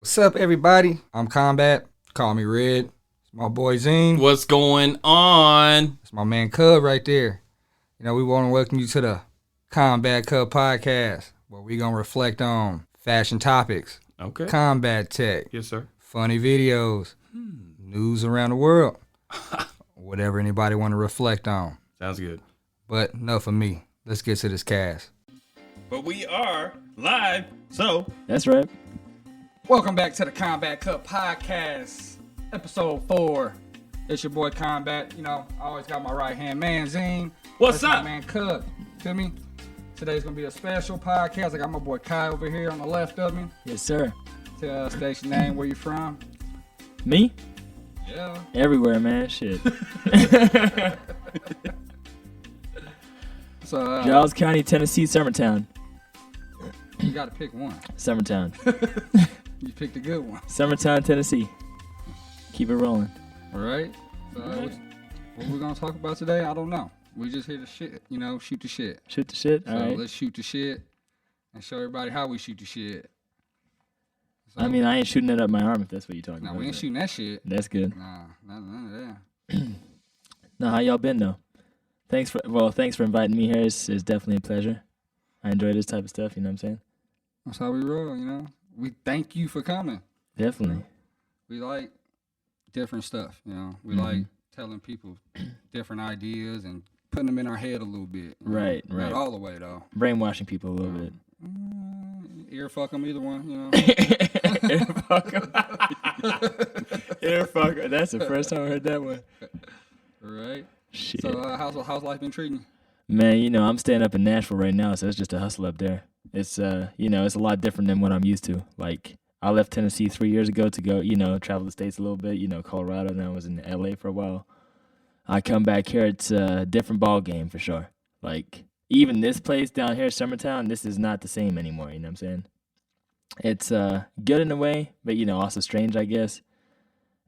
What's up, everybody? I'm Combat. Call me Red. It's my boy Zine. What's going on? It's my man Cub right there. You know, we want to welcome you to the Combat Cub podcast, where we going to reflect on fashion topics, Okay. combat tech, Yes, sir. funny videos, news around the world, whatever anybody want to reflect on. Sounds good. But enough of me. Let's get to this cast. But we are live, so That's right. Welcome back to the Combat Cub podcast, episode 4. It's your boy Combat. You know, I always got my right-hand man, Zine. What's That's up? my man Cub. Feel me? Today's going to be a special podcast. I got my boy Kai over here on the left of me. Yes, sir. Tell station name, where you from. Me? Yeah. Everywhere, man. Shit. So, Giles County, Tennessee, Summertown. you got to pick one. Summertown. You picked a good one. Summertown, Tennessee. Keep it rolling. All right? So, what we're going to talk about today, I don't know. We just here to shit, you know, shoot the shit. Shoot the shit. So All right. let's shoot the shit and show everybody how we shoot the shit. So, I mean, I ain't shooting it up my arm if that's what you're talking nah, about. we ain't shooting that shit. That's good. Nah, none of that. Now, how y'all been, though? Thanks for inviting me here. It's definitely a pleasure. I enjoy this type of stuff, you know what I'm saying? That's how we roll, you know. We thank you for coming. Definitely. We like different stuff, you know. We Mm-hmm. like telling people different ideas and putting them in our head a little bit. you know. Right. Not all the way, though. Brainwashing people a little bit. Ear fuck them, either one, you know. Air fucker. That's the first time I heard that one. Right? Shit. So how's life been treating you? Man, you know, I'm staying up in Nashville right now, so it's just a hustle up there. It's it's a lot different than what I'm used to. Like, I left Tennessee 3 years ago to go, travel the States a little bit, Colorado, and I was in LA for a while. I come back here, it's a different ball game for sure. Like, even this place down here, Summertown, this is not the same anymore, you know what I'm saying? It's good in a way, but, also strange, I guess.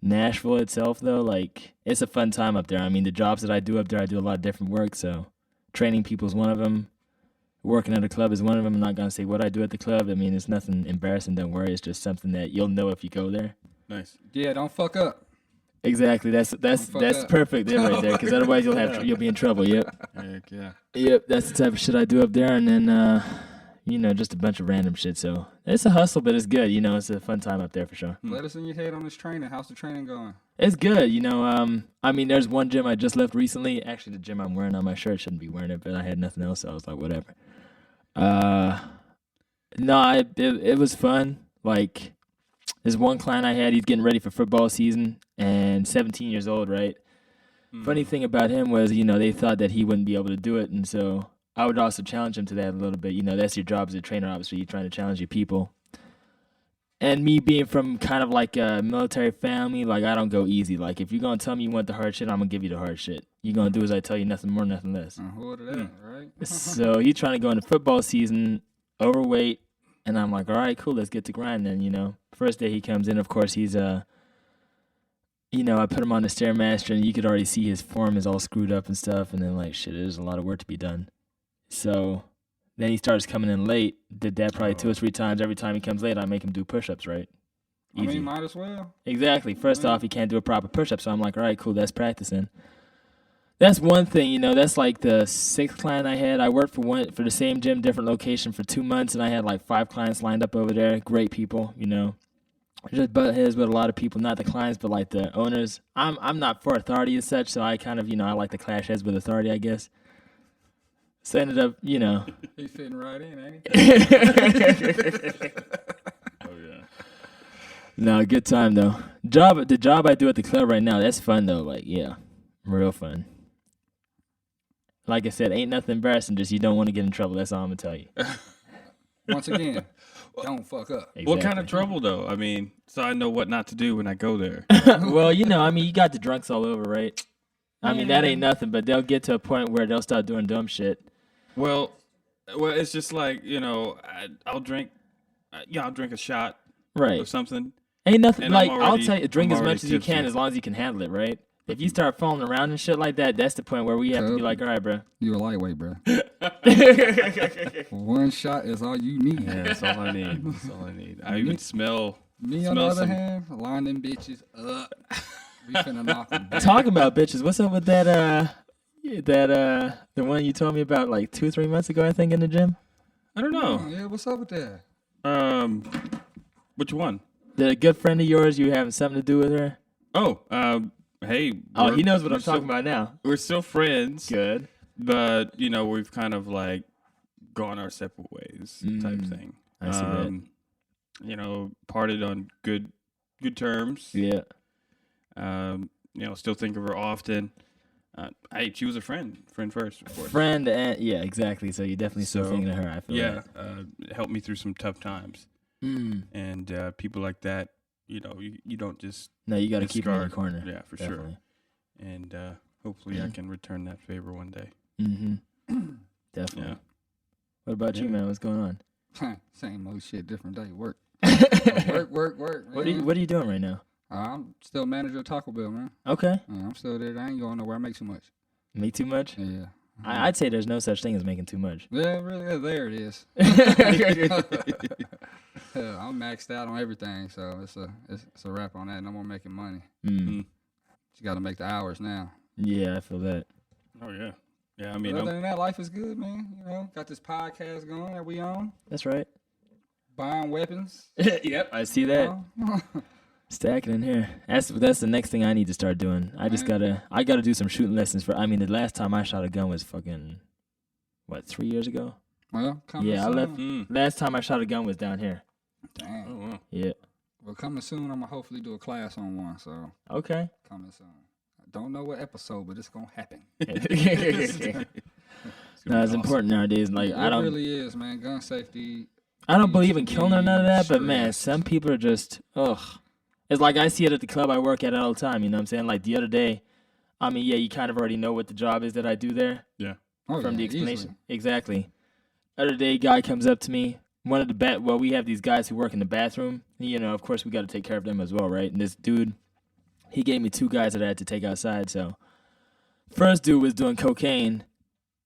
Nashville itself, though, like, it's a fun time up there. I mean, the jobs that I do up there, I do a lot of different work, so training people is one of them. Working at a club is one of them. I'm not going to say what I do at the club. I mean, it's nothing embarrassing, don't worry. It's just something that you'll know if you go there. Nice. Yeah, don't fuck up. Exactly. That's fuck up. perfect there right there, because otherwise you'll be in trouble. Yep. Heck yeah. Yep, that's the type of shit I do up there, and then, just a bunch of random shit, so it's a hustle, but it's good, it's a fun time up there for sure. Let us in your head on this training. How's the training going? It's good, I mean, there's one gym I just left recently. Actually, the gym I'm wearing on my shirt, shouldn't be wearing it, but I had nothing else, so I was like, whatever. No, it was fun. Like, there's one client I had, he's getting ready for football season, and 17 years old, right? Funny thing about him was, they thought that he wouldn't be able to do it, and so I would also challenge him to that a little bit. That's your job as a trainer, obviously. You're trying to challenge your people. And me being from kind of like a military family, like, I don't go easy. Like, if you're going to tell me you want the hard shit, I'm going to give you the hard shit. You're going to do as I tell you, nothing more, nothing less. Who to that, right? So he's trying to go into football season, overweight, and I'm like, all right, cool, let's get to grind then, First day he comes in, of course, he's, I put him on the Stairmaster, and you could already see his form is all screwed up and stuff, and then, like, shit, there's a lot of work to be done. So then he starts coming in late, did that probably 2 or 3 times. Every time he comes late, I make him do push-ups, right? I Easy. mean, might as well. Exactly. First off, he can't do a proper push-up, so I'm like, all right, cool, that's practicing. That's one thing, that's like the 6th client I had. I worked for the same gym, different location for 2 months, and I had like 5 clients lined up over there. Great people, Just butt heads with a lot of people, not the clients, but like the owners. I'm not for authority as such, so I kind of, I like to clash heads with authority, I guess. So I ended up, He's fitting right in, ain't he? Oh yeah. No, good time though. The job I do at the club right now, that's fun though. Like, yeah, real fun. Like I said, ain't nothing embarrassing. Just you don't want to get in trouble. That's all I'm gonna tell you. Once again, don't fuck up. Exactly. What kind of trouble though? I mean, so I know what not to do when I go there. Well, you got the drunks all over, right? I mean, that ain't nothing, but they'll get to a point where they'll start doing dumb shit. Well, it's just like I'll drink. I'll drink a shot Right. or something. Ain't nothing And like I'm I'll already- tell you, drink I'm as much already as you tipsy. can, as long as you can handle it, right? If you start falling around and shit like that, that's the point where we have to be like, all right, bro. You a lightweight, bro. One shot is all you need. Yeah, that's all I need. That's all I need. I even smell Me on the Smell other some- hand, line them bitches up. We finna knock them down. Talking about bitches, what's up with that the one you told me about like 2-3 months ago, I think, in the gym? I don't Oh, know. yeah, what's up with that? Which one? The good friend of yours, you having something to do with her? Oh, hey. Oh, he knows what we're I'm talking still- about now. We're still friends, Good. but we've kind of like gone our separate ways, type thing. I see that. Parted on good terms. Yeah. Still think of her often. She was a friend first, of course. Friend and yeah, exactly. So you definitely still So, thinking of her. I feel Yeah, helped me through some tough times, like. and people like that, you don't just No, you got to keep her in the discard. corner. Yeah, for Definitely. sure. And hopefully I can return that favor one day. Mm-hmm. Definitely. Yeah. What about you, Yeah. man? What's going on? Same old shit, different day. Work. what Work. are you doing right now? I'm still manager of Taco Bell, man. Okay. I'm still there. I ain't going nowhere. I make too much. Make too much? Yeah. I'd say there's no such thing as making too much. Yeah, really. There it is. I'm maxed out on everything, so it's a wrap on that. No more making money. Mm. You got to make the hours now. Yeah, I feel that. Oh yeah. Yeah, I But mean, other than that, life is good, man. Got this podcast going that we on. That's right. Buying weapons. Yep, I see that. Stacking in here. That's the next thing I need to start doing. I gotta do some shooting lessons for. I mean, the last time I shot a gun was fucking 3 years ago. Well, coming Yeah, I soon. left. Last time I shot a gun was down here. Dang. Oh wow. Yeah. Well, coming soon, I'm going to hopefully do a class on one, so Okay. coming soon. I don't know what episode, but it's going to happen. No, it's important nowadays. Like It I don't really is, man. Gun safety. believe in killing or none of that, but man, Stressed. some people are just ugh. It's like I see it at the club I work at all the time. You know what I'm saying? Like the other day, I mean, yeah, you kind of already know what the job is that I do there Yeah. Oh, from the yeah, explanation. easily. Exactly. Other day, guy comes up to me. One of the well, we have these guys who work in the bathroom. Of course, we got to take care of them as well, right? And this dude, he gave me 2 guys that I had to take outside. So, first dude was doing cocaine,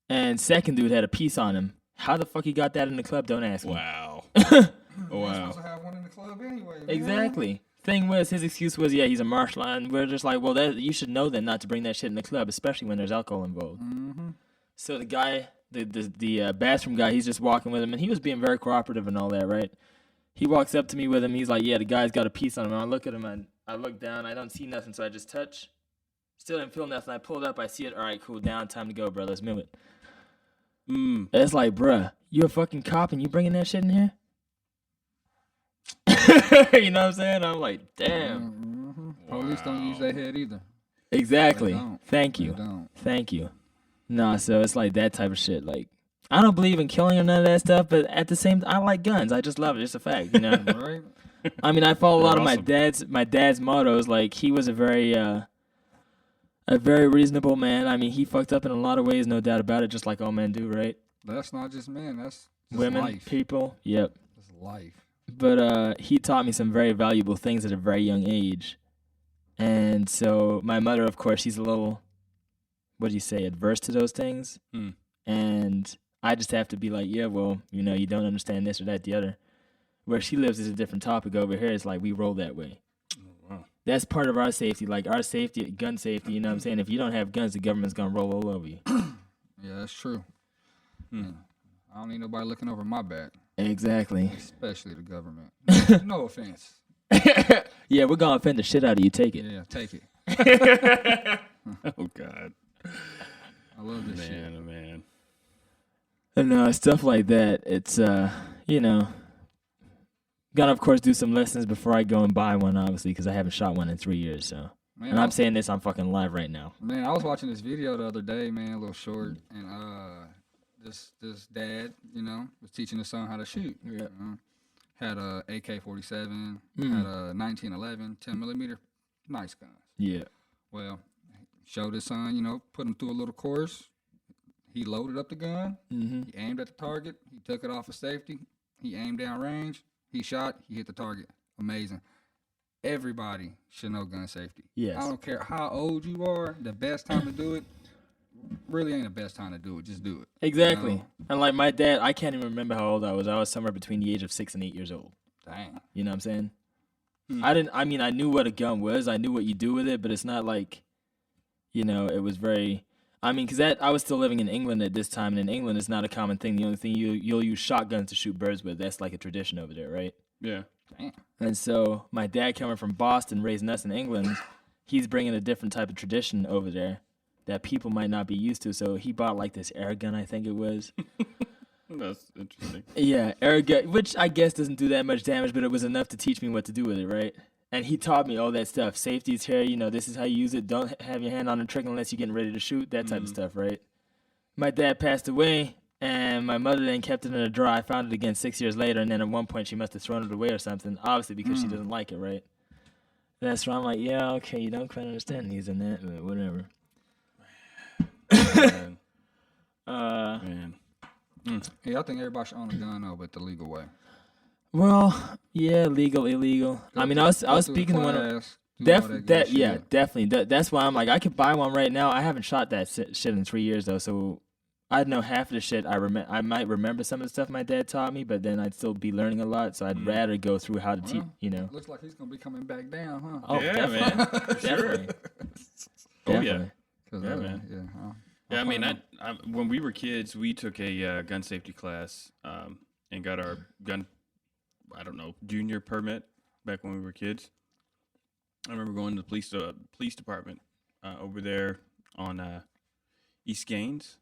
and second dude had a piece on him. How the fuck he got that in the club? Don't ask me. Wow. You're Wow. supposed to have one in the club anyway. Man. Exactly. Thing was, his excuse was, yeah, he's a marshal, and we're just like, well, you should know then not to bring that shit in the club, especially when there's alcohol involved. Mm-hmm. So the guy, the bathroom guy, he's just walking with him, and he was being very cooperative and all that, right? He walks up to me with him. He's like, yeah, the guy's got a piece on him. And I look at him, and I look down. I don't see nothing, so I just touch. Still didn't feel nothing. I pulled up. I see it. All right, cool. Down. Time to go, bro. Let's move it. It's like, bruh, you a fucking cop, and you bringing that shit in here? You know what I'm saying? I'm like, damn. Mm-hmm. Police don't use their head either. Exactly. They don't. Thank They you. don't. Thank you. Nah, so it's like that type of shit. Like, I don't believe in killing or none of that stuff, but at the same time, I like guns. I just love it. It's a fact, you know. Right? I mean, I follow a lot They're of awesome. my dad's mottos. Like, he was a very reasonable man. I mean, he fucked up in a lot of ways, no doubt about it, just like all men do, right? That's not just men. That's just Women, life. people, yep. It's life. But he taught me some very valuable things at a very young age. And so my mother, of course, she's a little, what do you say, adverse to those things. And I just have to be like, yeah, well, you don't understand this or that, the other. Where she lives is a different topic. Over here, it's like we roll that way. Wow. That's part of our safety. Like our safety, gun safety, you know what I'm saying? If you don't have guns, the government's going to roll all over you. Yeah, that's true. Yeah. I don't need nobody looking over my back, Exactly. especially the government. No offense. Yeah, we're going to offend the shit out of you. Take it. Yeah, take it. Oh God. I love this shit. Man, oh man. And stuff like that. It's, gotta, of course, do some lessons before I go and buy one, obviously, because I haven't shot one in 3 years. So, Man, and I'm saying this, I'm fucking live right now. Man, I was watching this video the other day, man, a little short, and this dad, was teaching his son how to shoot. Yeah. Had a AK-47, had a 1911, 10 millimeter, nice guns. Yeah. Well, showed his son, put him through a little course. He loaded up the gun. Mm-hmm. He aimed at the target. He took it off of safety. He aimed down range. He shot. He hit the target. Amazing. Everybody should know gun safety. Yes. I don't care how old you are. The best time to do it really ain't the best time to do it. Just do it. Exactly. know? And like my dad, I can't even remember how old I was. I was somewhere between the age of 6 and 8 years old. Dang. You know what I'm saying? I mean, I knew what a gun was. I knew what you do with it, but it's not like, it was very. I mean, because I was still living in England at this time, and in England, it's not a common thing. The only thing you'll use shotguns to shoot birds with. That's like a tradition over there, right? Yeah. Damn. And so my dad coming from Boston, raising us in England, he's bringing a different type of tradition over there that people might not be used to. So he bought like this air gun, I think it was. That's interesting. Yeah, air gun, which I guess doesn't do that much damage, but it was enough to teach me what to do with it, right? And he taught me all that stuff. Safety's here, this is how you use it. Don't have your hand on the trigger unless you're getting ready to shoot, that type of stuff, right? My dad passed away, and my mother then kept it in a drawer. I found it again 6 years later, and then at one point she must have thrown it away or something, obviously because she doesn't like it, right? That's why I'm like, yeah, okay, you don't quite understand these and that, but whatever. Man. Yeah, I think everybody should own a gun though, but the legal way. Well, yeah, legal, illegal. I mean, I was speaking to one of definitely. That's why I'm like, I could buy one right now. I haven't shot that shit in 3 years though, so I'd know half of the shit. I might remember some of the stuff my dad taught me, but then I'd still be learning a lot. So I'd rather go through how to teach. Looks like he's gonna be coming back down, huh? Oh, Yeah, definitely. man. Definitely. Oh, yeah. Definitely. Yeah, man. Yeah. Yeah, I mean, when we were kids, we took a gun safety class and got our gun, junior permit back when we were kids. I remember going to the police department over there on East Gaines,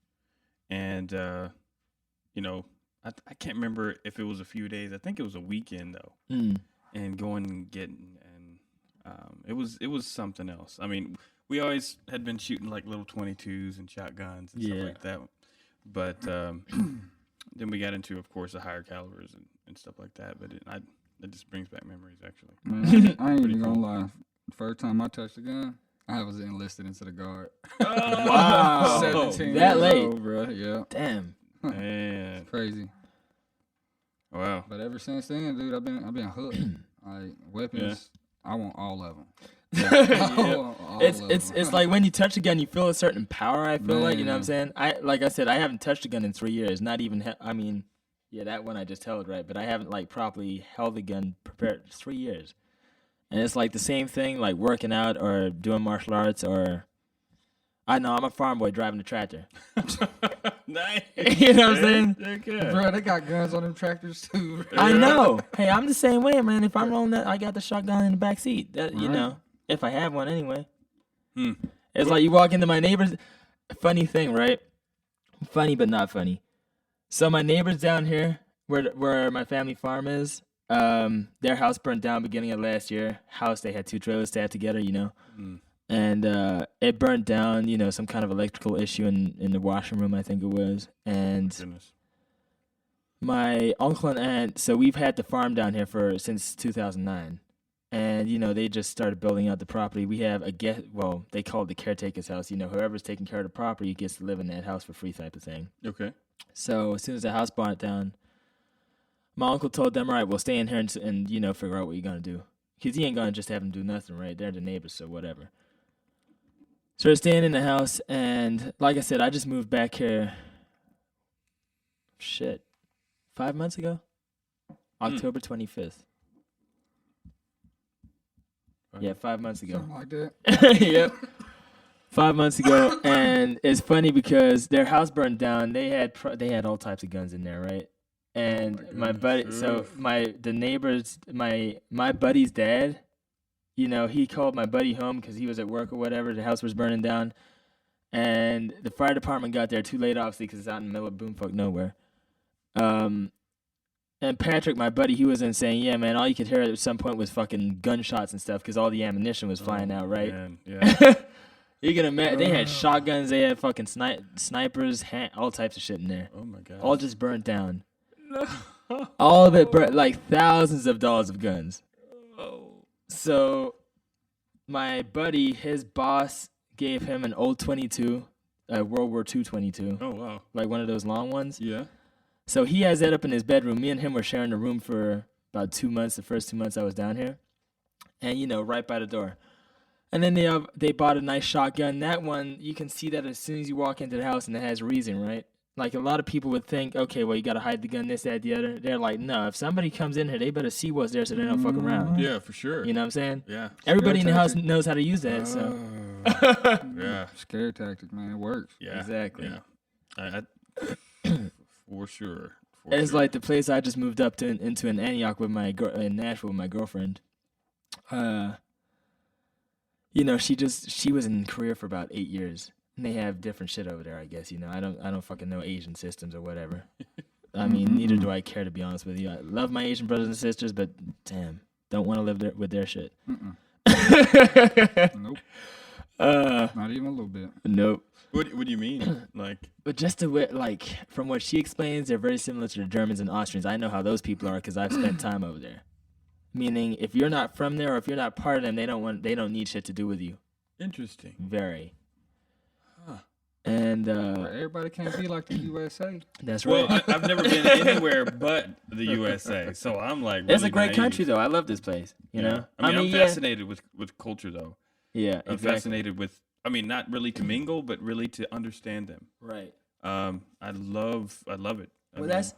and I can't remember if it was a few days. I think it was a weekend though, and going and getting, and it was something else. I mean, we always had been shooting like little 22s and shotguns and stuff like that, but then we got into, of course, the higher calibers and stuff like that. But it just brings back memories, actually. Man, I ain't even gonna lie. The first time I touched a gun, I was enlisted into the guard. Wow. 17 That years late? old, bro. Yeah. Damn. Man. It's crazy. Wow. But ever since then, dude, I've been hooked. Like weapons, I want all of them. It's like when you touch a gun, you feel a certain power. I feel like, you know what I'm saying. Like I said, I haven't touched a gun in 3 years. Not even. That one I just held, right? But I haven't like properly held a gun prepared 3 years. And it's like the same thing, like working out or doing martial arts, or I know I'm a farm boy driving a tractor. Nice. You know what I'm saying? Okay. Bro, they got guns on them tractors too. Bro. I know. Hey, I'm the same way, man. If I'm rolling that, I got the shotgun in the back seat. If I have one anyway. It's like you walk into my neighbor's. Funny thing, right? Funny but not funny. So my neighbors down here, where my family farm is, their house burnt down beginning of last year. House, they had 2 trailers stacked together, and it burnt down. Some kind of electrical issue in the washing room, I think it was, and. Goodness. My uncle and aunt, so we've had the farm down here since 2009. And, they just started building out the property. We have they call it the caretaker's house. Whoever's taking care of the property gets to live in that house for free type of thing. Okay. So as soon as the house burnt down, my uncle told them, all right, we'll stay in here and figure out what you're going to do. Because he ain't going to just have them do nothing, right? They're the neighbors, so whatever. So they're staying in the house, and like I said, I just moved back here, 5 months ago? October 25th. Yeah, 5 months ago. Something like that. Yep. 5 months ago, and it's funny because their house burned down. They had all types of guns in there, right? And my buddy, so the neighbors, my buddy's dad, he called my buddy home because he was at work or whatever. The house was burning down, and the fire department got there too late, obviously, because it's out in the middle of boomfuck nowhere. And Patrick, my buddy, he was in saying, yeah, man, all you could hear at some point was fucking gunshots and stuff because all the ammunition was flying out, right? Man. Yeah. You're gonna imagine, they had shotguns, they had fucking snipers, all types of shit in there. Oh, my God. All just burnt down. All of it burnt, like thousands of dollars of guns. So my buddy, his boss gave him an old 22, World War II 22. Oh, wow. Like one of those long ones. Yeah. So he has that up in his bedroom. Me and him were sharing a room for about 2 months, the first 2 months I was down here. And, right by the door. And then they bought a nice shotgun. That one, you can see that as soon as you walk into the house, and it has reason, right? like a lot of people would think, okay, well, you got to hide the gun, this, that, the other. They're like, no, if somebody comes in here, they better see what's there so they don't fuck around. Yeah, for sure. You know what I'm saying? Yeah. Everybody in the house knows how to use that, so. Yeah. Scare tactic, man. It works. Yeah. Exactly. Yeah. For sure. It's like the place I just moved up to into in Antioch with in Nashville with my girlfriend. She was in Korea for about 8 years. And they have different shit over there, I guess. I don't fucking know Asian systems or whatever. I mean, neither do I care, to be honest with you. I love my Asian brothers and sisters, but damn, don't want to live there with their shit. Nope. Not even a little bit. Nope. What do you mean? Like, but just the way, like, from what she explains, they're very similar to the Germans and Austrians. I know how those people are because I've spent time over there. Meaning, if you're not from there or if you're not part of them, they don't need shit to do with you. interesting. Very. And everybody can't be like the USA. That's right. Well, I've never been anywhere but the USA, so I'm like, really it's a great naive. country, though. I love this place. You know, I'm fascinated with culture, though. Yeah, I'm exactly. fascinated with. I mean, not really to mingle, but really to understand them. Right. I love it. Well, that's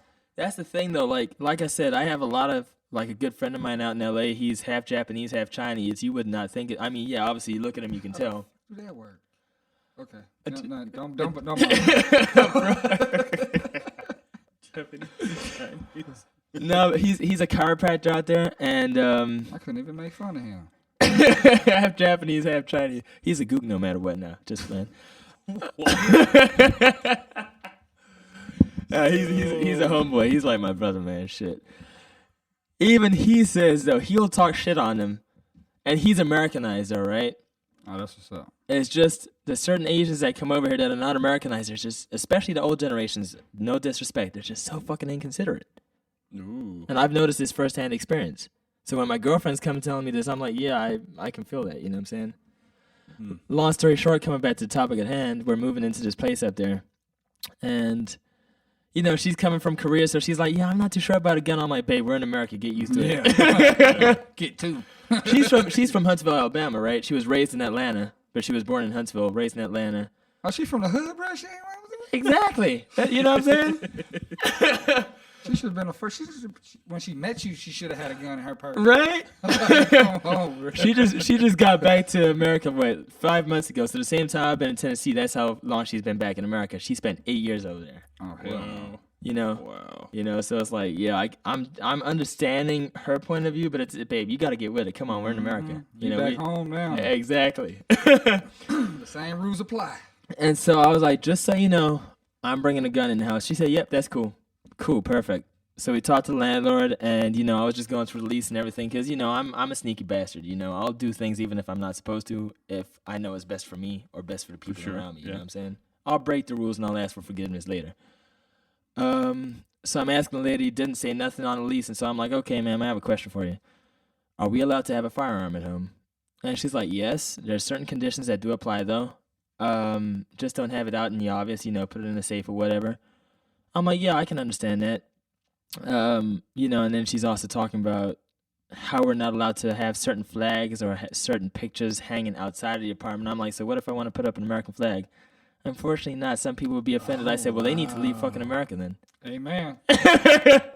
the thing, though. Like I said, I have a lot of a good friend of mine out in L.A. He's half Japanese, half Chinese. You would not think it. I mean, yeah, obviously, you look at him, you can tell. Do that work? Okay. Don't. Japanese, Chinese. No, but he's a chiropractor out there, and I couldn't even make fun of him. half Japanese, half Chinese. He's a gook no matter what now. Just man. He's a homeboy. He's like my brother, man. Shit. Even he says though he'll talk shit on him, and he's Americanized, though, right? Oh, that's what's up. It's just the certain Asians that come over here that are not Americanized. They're just, especially the old generations. No disrespect, they're just so fucking inconsiderate. Ooh. And I've noticed this firsthand experience. So when my girlfriend's come telling me this, I'm like, yeah, I can feel that. You know what I'm saying? Long story short, coming back to the topic at hand, we're moving into this place up there, and she's coming from Korea, so she's like, yeah, I'm not too sure about a gun. I'm like, babe, we're in America. Get used to it. Get to. She's from Huntsville, Alabama, right? She was raised in Atlanta, but she was born in Huntsville, raised in Atlanta. Oh, she from the hood, bro? She ain't right with it? Exactly. You know what I'm saying? She should have been the first. When she met you, she should have had a gun in her purse. Right? Come on, bro. She just got back to America 5 months ago. So the same time I've been in Tennessee, that's how long she's been back in America. She spent 8 years over there. Oh, hell no. Wow. So it's like, yeah, I'm understanding her point of view, but it's, babe, you got to get with it. Come on, we're in America. Back home now. Exactly. The same rules apply. And so I was like, just so you know, I'm bringing a gun in the house. She said, yep, that's cool. Cool, perfect. So we talked to the landlord, and I was just going through the lease and everything, because I'm a sneaky bastard. I'll do things even if I'm not supposed to, if I know it's best for me or best for the people around me. You know what I'm saying? I'll break the rules and I'll ask for forgiveness later. So I'm asking the lady, didn't say nothing on the lease, and so I'm like, okay, ma'am, I have a question for you. Are we allowed to have a firearm at home? And she's like, yes. There's certain conditions that do apply, though. Just don't have it out in the obvious, put it in a safe or whatever. I'm like, yeah, I can understand that. And then she's also talking about how we're not allowed to have certain flags or certain pictures hanging outside of the apartment. I'm like, so what if I want to put up an American flag? Unfortunately not. Some people would be offended. I said, well, they need to leave fucking America then. Amen.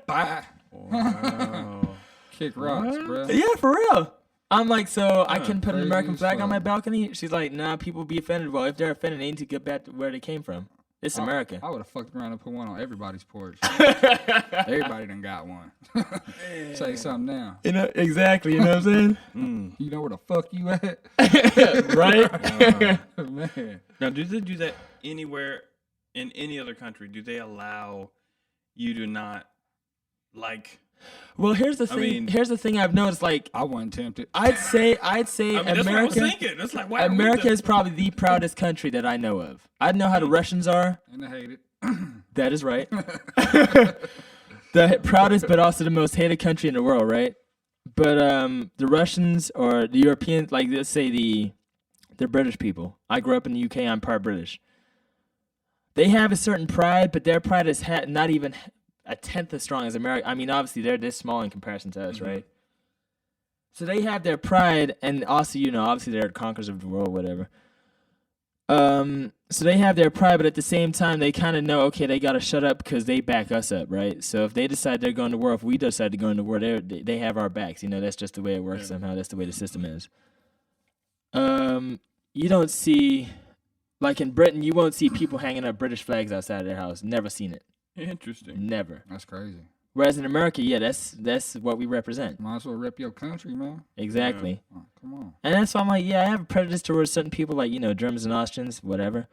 Bye. Wow. Kick rocks, bro. Yeah, for real. I'm like, so I can put an crazy American flag as on my fuck. balcony? She's like, nah, people be offended. Well, if they're offended, they need to get back to where they came from. It's America. I would have fucked around and put one on everybody's porch. Everybody done got one. Say something now. Exactly. You know what I'm saying? You know where the fuck you at? Right? Man. Now, do they do that anywhere in any other country? Do they allow you to not Well, here's the thing. mean- Here's the thing I've noticed. Like, I wasn't tempted. I'd say that's what I was America. thinking. It's like, why are we America the- is probably the proudest country that I know of. I know how the Russians are. And I hate it. That is right. The proudest, but also the most hated country in the world, right? But the Russians or the Europeans, like let's say the British people. I grew up in the UK. I'm part British. They have a certain pride, but their pride is not even a tenth as strong as America. I mean, obviously they're this small in comparison to us, right? So they have their pride, and also, obviously they're the conquerors of the world, whatever. So they have their pride, but at the same time, they kind of know, okay, they got to shut up because they back us up, right? So if they decide they're going to war, if we decide to go into war, they have our backs. You know, that's just the way it works somehow. That's the way the system is. You don't see, like in Britain, you won't see people hanging up British flags outside of their house. Never seen it. Interesting. Never. That's crazy. Whereas in America, yeah, that's what we represent. Might as well rep your country, man. Exactly. Oh, come on. And that's why I'm like, yeah, I have a prejudice towards certain people, like, you know, Germans and Austrians, whatever.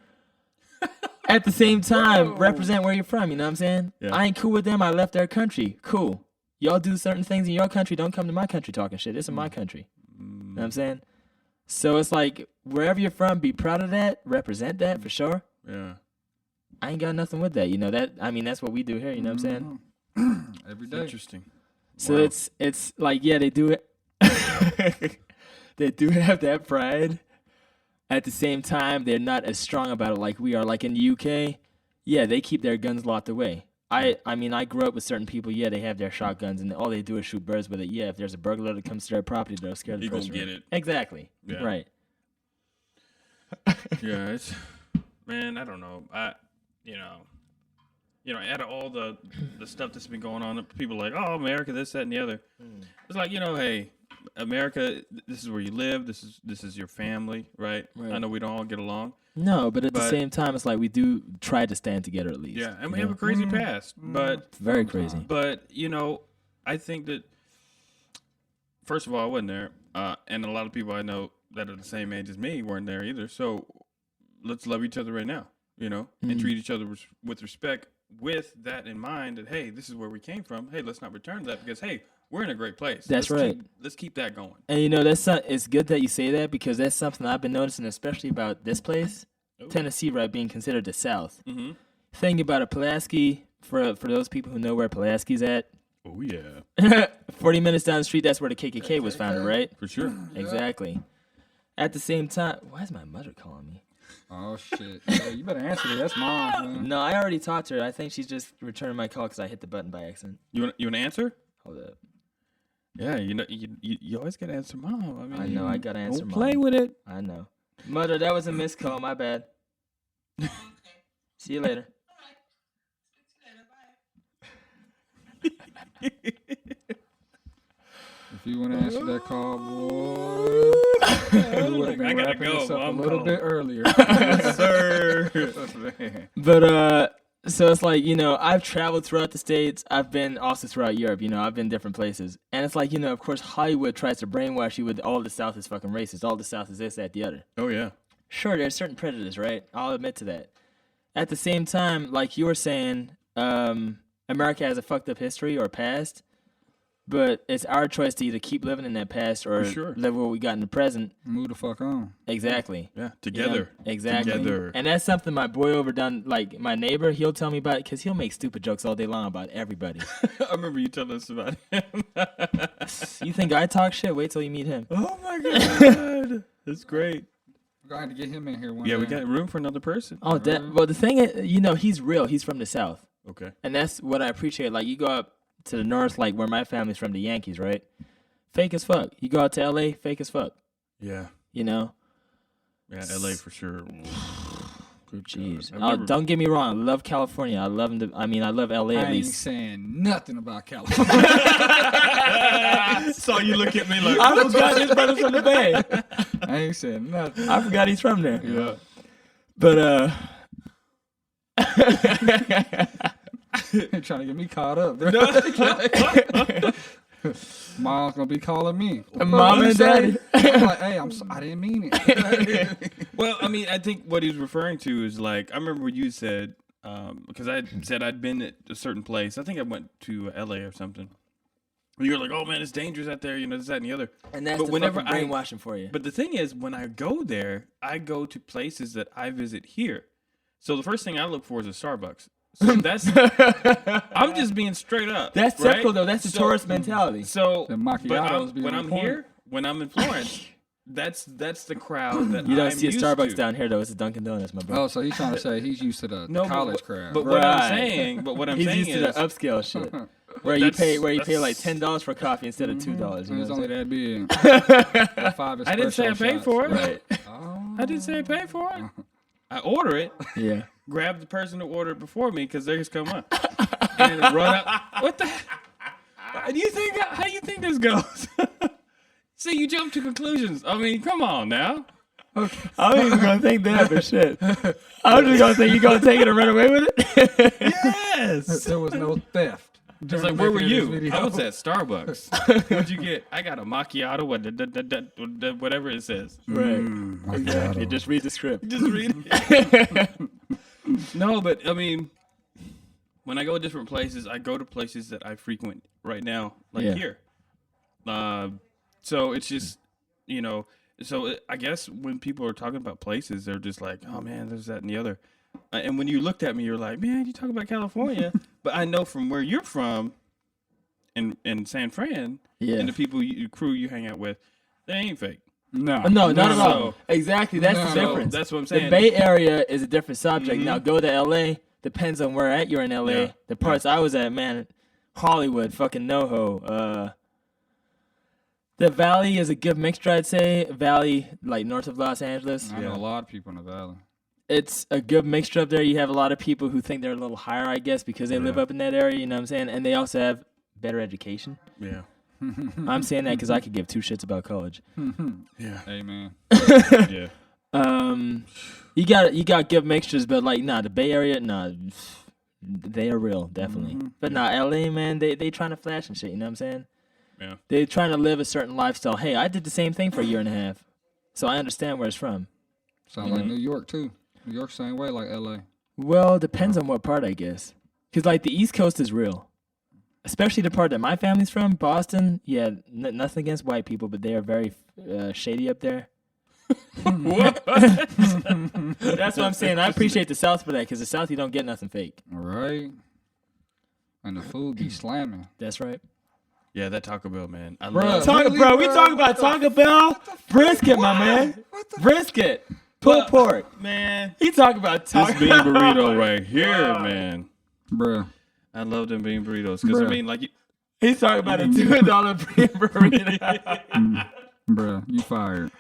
At the same time, represent where you're from, you know what I'm saying? Yeah. I ain't cool with them. I left their country. Cool. Y'all do certain things in your country. Don't come to my country talking shit. This is my country. You know what I'm saying? So it's like, wherever you're from, be proud of that. Represent that for sure. Yeah. I ain't got nothing with that. You know, that's what we do here. You know what I'm saying? Every day. Interesting. So Wow. it's like, yeah, they do it. They do have that pride. At the same time, they're not as strong about it like we are. Like in the UK, yeah, they keep their guns locked away. I mean, I grew up with certain people, yeah, they have their shotguns, and all they do is shoot birds with it. Yeah, if there's a burglar that comes to their property, they'll scare the You gonna person. get it. Exactly. Yeah. Right. Yeah, it's, man, I don't know. Out of all the stuff that's been going on, people are like, oh, America, this, that, and the other. It's like, hey, America, this is where you live. This is your family, right? I know we don't all get along. No, but at the same time, it's like we do try to stand together at least. Yeah, and we have a crazy past, but Very crazy. But I think that first of all, I wasn't there, and a lot of people I know that are the same age as me weren't there either. So let's love each other right now, and treat each other with respect. With that in mind, that hey, this is where we came from. Hey, let's not return to that because hey, we're in a great place. That's right. Let's keep that going. And it's good that you say that because that's something I've been noticing, especially about this place, Tennessee, right, being considered the South. Mm-hmm. Thing about a Pulaski, for those people who know where Pulaski's at, oh yeah, 40 minutes down the street, that's where the KKK was founded, right? For sure. Exactly. At the same time, why is my mother calling me? Oh, shit. Hey, you better answer it. That's mine, man. No, I already talked to her. I think she's just returning my call because I hit the button by accident. You want to answer? Hold up. Yeah, you always gotta answer mom. I know, I gotta answer don't mom. play with it. I know. Mother, that was a missed call. My bad. See you later. If you want to answer that call, boy, we would have been wrapping this up a little bit earlier. Yes, sir. But so it's like, I've traveled throughout the States. I've been also throughout Europe, I've been different places. And it's like, of course, Hollywood tries to brainwash you with all the South is fucking racist. All the South is this, that, the other. Oh, yeah. Sure, there's certain prejudice, right? I'll admit to that. At the same time, like you were saying, America has a fucked up history or past. But it's our choice to either keep living in that past or live what we got in the present. Move the fuck on. Exactly. Yeah, together. Exactly. Together. And that's something my boy over done, like my neighbor, he'll tell me about it because he'll make stupid jokes all day long about everybody. I remember you telling us about him. You think I talk shit? Wait till you meet him. Oh, my God. That's great. We're going to get him in here one day. Yeah, we got room for another person. Oh, well, the thing is, he's real. He's from the South. Okay. And that's what I appreciate. Like, you go up to the north, like where my family's from, the Yankees, right? Fake as fuck. You go out to LA, fake as fuck. Yeah. Yeah, LA for sure. Good Jeez. God. Don't get me wrong. I love California. I love I love LA at I ain't least. saying nothing about California. Saw you look at me like, I forgot this brother's from the Bay. I ain't saying nothing. I forgot he's from there. yeah. But Trying to get me caught up. Mom's gonna be calling me. Mom and daddy. I'm like, hey, I didn't mean it. Well, I think what he's referring to is like, I remember what you said, because I said I'd been at a certain place. I think I went to LA or something. You're like, oh man, it's dangerous out there, this, that, and the other. And that's whenever brainwashing for you. But the thing is, when I go there, I go to places that I visit here. So the first thing I look for is a Starbucks. So that's, I'm just being straight up. That's right? typical though. That's the tourist mentality. So The macchiatos be when on I'm point. here, when I'm in Florence, that's the crowd that You don't I'm see a used Starbucks to. down here though. It's a Dunkin' Donuts, my bro. Oh, so he's trying to say he's used to the college crowd. But what I'm Right. saying, He's saying used is, to the upscale shit, where you pay like that's- $10 for coffee instead of $2. You know It's what I'm only saying? that big. 5 I didn't say I espresso paid shots. for it. Right. Oh. I didn't say I paid for it. I order it, Yeah. grab the person who ordered before me because theirs come up, and run up. What the? How do you think this goes? See, you jump to conclusions. I mean, come on now. Okay. I wasn't even gonna think that, but shit. I was just gonna think you gonna take it and run away with it. Yes. There was no theft. Just like, where were you? I was at Starbucks. What'd you get? I got a macchiato, whatever it says. Right. Exactly. Just read the script. Just read it. No, but I mean, when I go to different places, I go to places that I frequent right now, like here. So it's just, I guess when people are talking about places, they're just like, oh man, there's that and the other. And when you looked at me, you're like, man, you talk about California. But I know from where you're from in San Fran, and the people, crew you hang out with, they ain't fake. No, not at all. Exactly. That's the difference. That's what I'm saying. The Bay Area is a different subject. Now, go to L.A., depends on where you're in L.A. Yeah. The parts I was at, man, Hollywood, fucking NoHo. The Valley is a good mixture, I'd say. Valley, like north of Los Angeles. I know a lot of people in the Valley. It's a good mixture up there. You have a lot of people who think they're a little higher, I guess, because they live up in that area, you know what I'm saying? And they also have better education. Yeah. I'm saying that because I could give two shits about college. Yeah. Amen. Yeah. You got good mixtures, but the Bay Area, they are real, definitely. But LA, man, they trying to flash and shit, you know what I'm saying? Yeah. They're trying to live a certain lifestyle. Hey, I did the same thing for a year and a half, so I understand where it's from. Sounds like New York too. New York same way, like LA. Well, depends on what part, I guess. Because the East Coast is real, especially the part that my family's from, Boston. Yeah, nothing against white people, but they are very shady up there. What? That's what I'm saying. I appreciate the South for that, because the South, you don't get nothing fake. All right. And the food be slamming. That's right. Yeah, that Taco Bell, man. I love We talk about Taco Bell. Brisket, my man. Brisket. Pulled pork. Man. He talk about Taco This bean burrito right here, man. Bruh. I love them bean burritos. Because, I mean, he's talking about a $2 bean burrito. Bruh, you fired.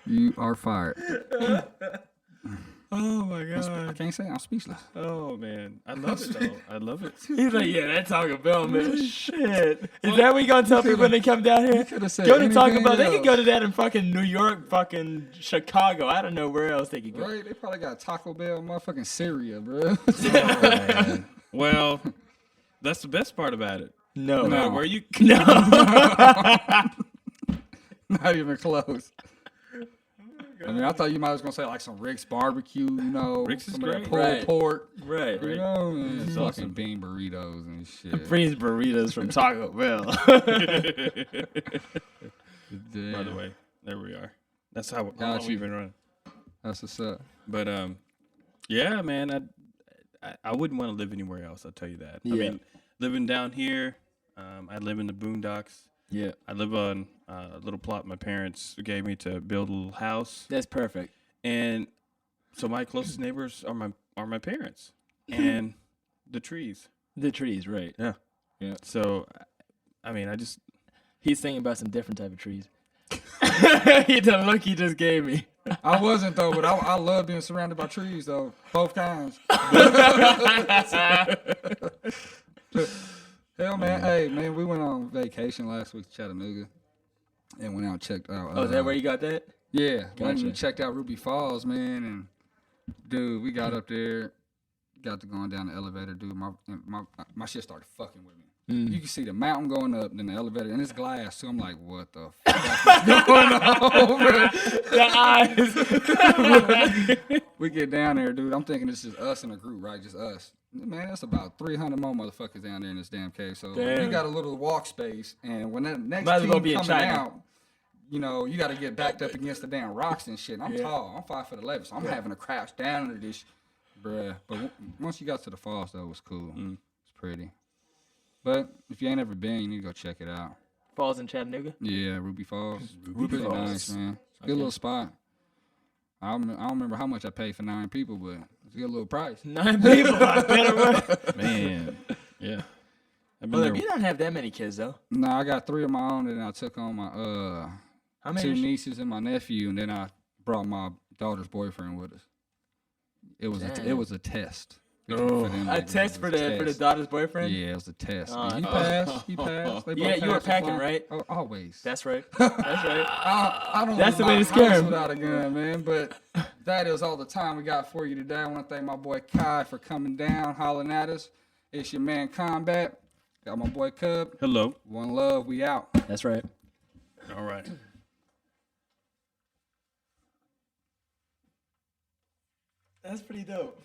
You are fired. Oh, my God. I can't say I'm speechless. Oh, man. I love it, though. I love it. He's like, yeah, that Taco Bell, man. Shit. Is that what you going to tell people when they come down here? Go to Taco Bell. They can go to that in fucking New York, fucking Chicago. I don't know where else they could go. Right? They probably got Taco Bell motherfucking Syria, bro. Oh, man. Well, that's the best part about it. No. Where you... No. Not even close. I mean, I thought you might was gonna say like some Rick's barbecue, Rick's is some great. of that pulled pork, Right. and It's fucking awesome. bean burritos and shit. Freeze burritos from Taco Bell. By the way, there we are. That's how Got we've you. been running. That's what's up. But yeah, man, I wouldn't want to live anywhere else. I'll tell you that. Yeah. I mean, living down here, I live in the boondocks. Yeah. I live on a little plot my parents gave me to build a little house, That's perfect. and so my closest neighbors are my parents and the trees. The trees, right. Yeah. So, I mean, He's thinking about some different type of trees. The look he just gave me. I wasn't though, but I love being surrounded by trees though, both kinds. Hell, man. Hey, man, we went on vacation last week to Chattanooga and went out and checked out. Oh, is that where you got that? Yeah. Went Gotcha. and checked out Ruby Falls, man. And, dude, we got up there, got to going down the elevator, dude. My shit started fucking with me. You can see the mountain going up, then the elevator, and it's glass, too. I'm like, what the fuck is going on, bro? The eyes. We get down there, dude. I'm thinking it's just us in a group, right? Just us. Man, that's about 300 more motherfuckers down there in this damn cave. So Damn. you got a little walk space, and when that next Might as well team be in coming China. out, you got to get backed up against the damn rocks and shit. And I'm tall. I'm 5'11", so I'm having to crouch down into this, bruh. But once you got to the falls, though, it was cool. It's pretty. But if you ain't ever been, you need to go check it out. Falls in Chattanooga? Yeah, Ruby Falls. Ruby Pretty Falls. nice, man. It's a good little spot. I don't remember how much I paid for 9 people, but it's a good little price. 9 people. I better way. man, yeah. I've been Well, there. you don't have that many kids, though. No, I got 3 of my own, and I took on my How 2 many? nieces and my nephew, and then I brought daughter's boyfriend with us. It was a test. Oh, a test for the daughter's boyfriend? Yeah, it was a test. He passed. He passed. They Yeah, both you were passed the packing, flying- right? Oh, always. That's right. That's right. I don't That's leave the way my to scare house him. without a gun, man. But that is all the time we got for you today. I want to thank my boy Kai for coming down, hollering at us. It's your man Combat. Got my boy Cub. Hello. One love. We out. That's right. All right. That's pretty dope.